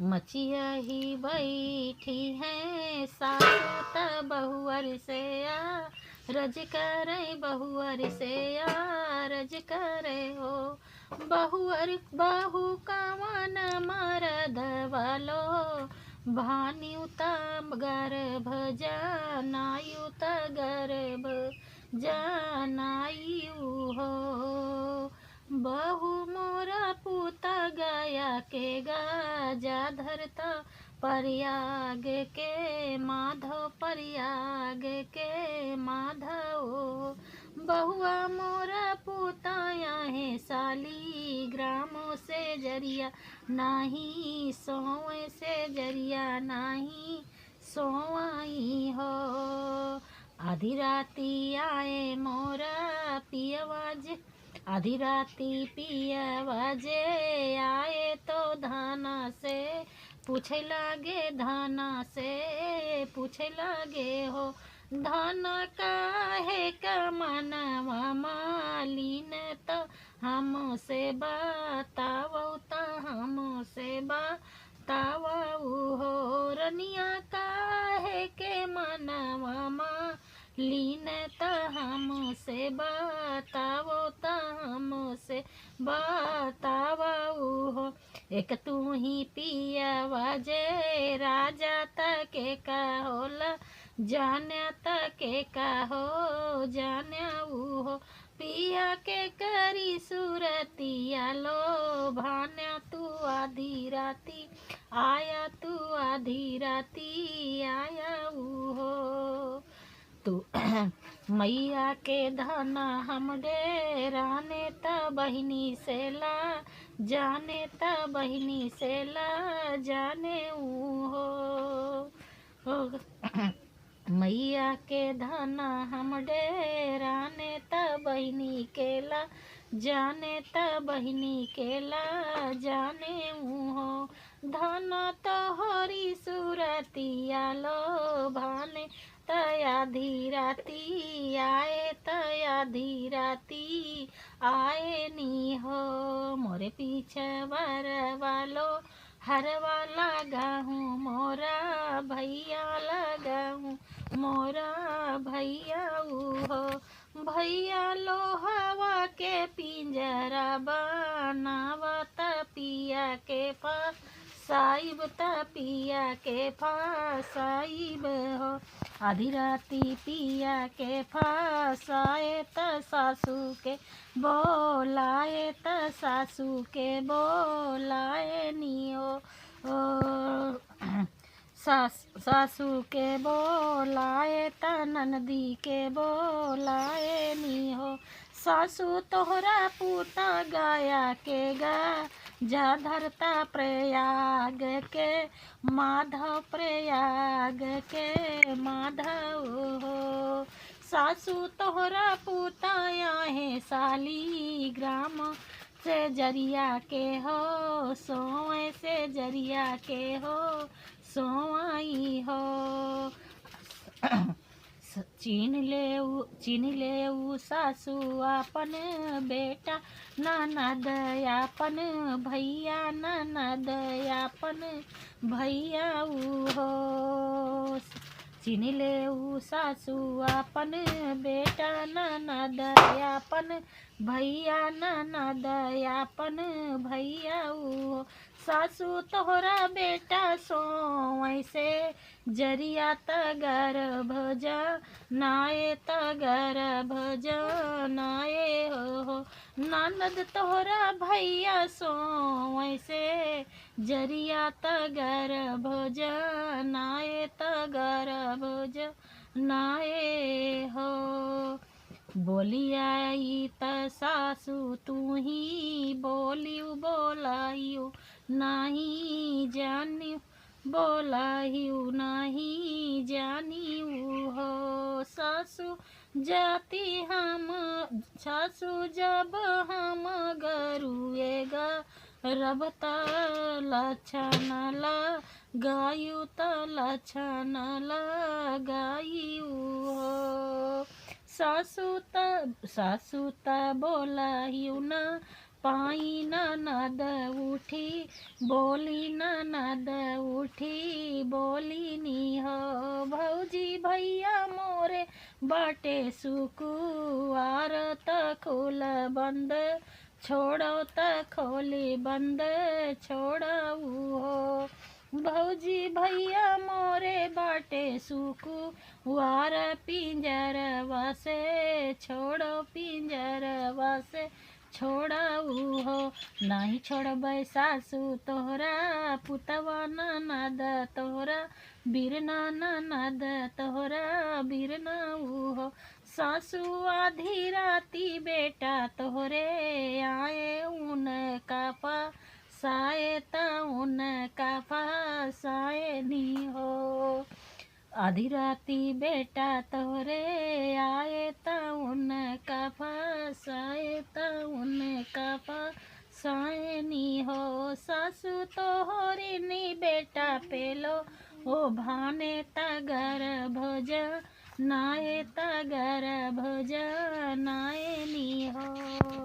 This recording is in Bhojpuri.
मचिया ही बैठी है सासू त बहुअर से आ रज करे बहुअर से आ रज करे हो बहुअर बहु कवन मरद वालो भान्युत गर्भ जनायुत गर्भ जनायु हो बहु मोरा पुत गया के गाजा धरता प्रयाग के माधव प्रयाग के माधव बहुआ मोरा पुताया है साली ग्रामों से जरिया नाही सोए से जरिया नाही सोवाई हो आधी राती आए मोरा पियवाज आधी राती पियवाजे आए तो धाना से पूछे लागे धाना से पूछे लागे हो धाना काहे कमनवा मालिन तो हमसे बताओ तो हमसे बताओ हो रनिया काहे के मनवा मालिन तो हमसे बताओ तो हमसे बताओ हो एक तू ही पियवा जे राजा तके का होला जान्या तके का हो जान्या हो पिया के करी सुरतिया लो भान्या तू आधी राती आया तू आधी राती आया हो तू मैया के धना हम डेराने त बहिनी से ला जाने त बहिनी से ला जाने हो मैया के धना हम डेराने त बहिनी के ला जाने त बहिनी के ला जाने हो धना तो हरी सुरतिया लो भाने तया धीराती आए तया धीराती आए नी हो मोरे पीछे वर वालो हरवा लगा हूँ मोरा भैया लगा हूँ मोरा भैया हो भैया लोहवा के पिंजरा बनावत पिया के पास साहिब पिया के फासाइब हो आधी राती पिया के फासाए त सासू के बोलाए त सासू के बोलाए नियो सासू के बोलाए त ननदी के बोलाए नियो सासू तोहरा पूता गाया के गा जा धरता प्रयाग के माधव प्रयाग के माधव हो सासू तोहरा पुताया है साली ग्राम से जरिया के हो सोए से जरिया के हो सोआई हो चीन ले सासू अपन बेटा ननद अपन भैया ननद अपन भैया हो चीन ले सासू अपन बेटा ननद अपन भैया ननद अपन भैया हो सासू तोहरा बेटा सो ऐसे जरिया तगर भज नाये तगर भज नाये हो ननद तोहरा भैया सो ऐसे जरिया तगर भज नाये तगर भज नाये हो बोलियाई त सासू तू ही बोलियो बोलाइयो नहीं जानियो बोलाइयो नहीं जानियो हो सासू जाती हम सासू जब हम गरुएगा रबता लक्षण लगायु त लक्षण लगायु हो सासू त बोलायु न पाई ननद उठी बोली ननद उठी बोली नी हो भौजी भैया मोरे बाटे सुकुवार त खोल बंद छोड़ो त खोली बंद छोड़ऊ हो भौजी भैया मोरे बाटे सुकुवार पिंजरवा से छोड़ो पिंजरवा से छोड़ऊ हो नहीं छोड़बै सासू तोहरा पुतवा ननद तोहरा बिरना ननद तोहरा बिरनाऊ हो सासू आधी राती बेटा तोहरे आए उनका पासाए त उनका पासाए नी हो आधी राती बेटा तोहरे आए त उनका फसाए त उनका फसाए नी हो सासू तोहरी नी बेटा पेलो ओ भाने तगर भोज नाए तगर भोज नाए नी हो।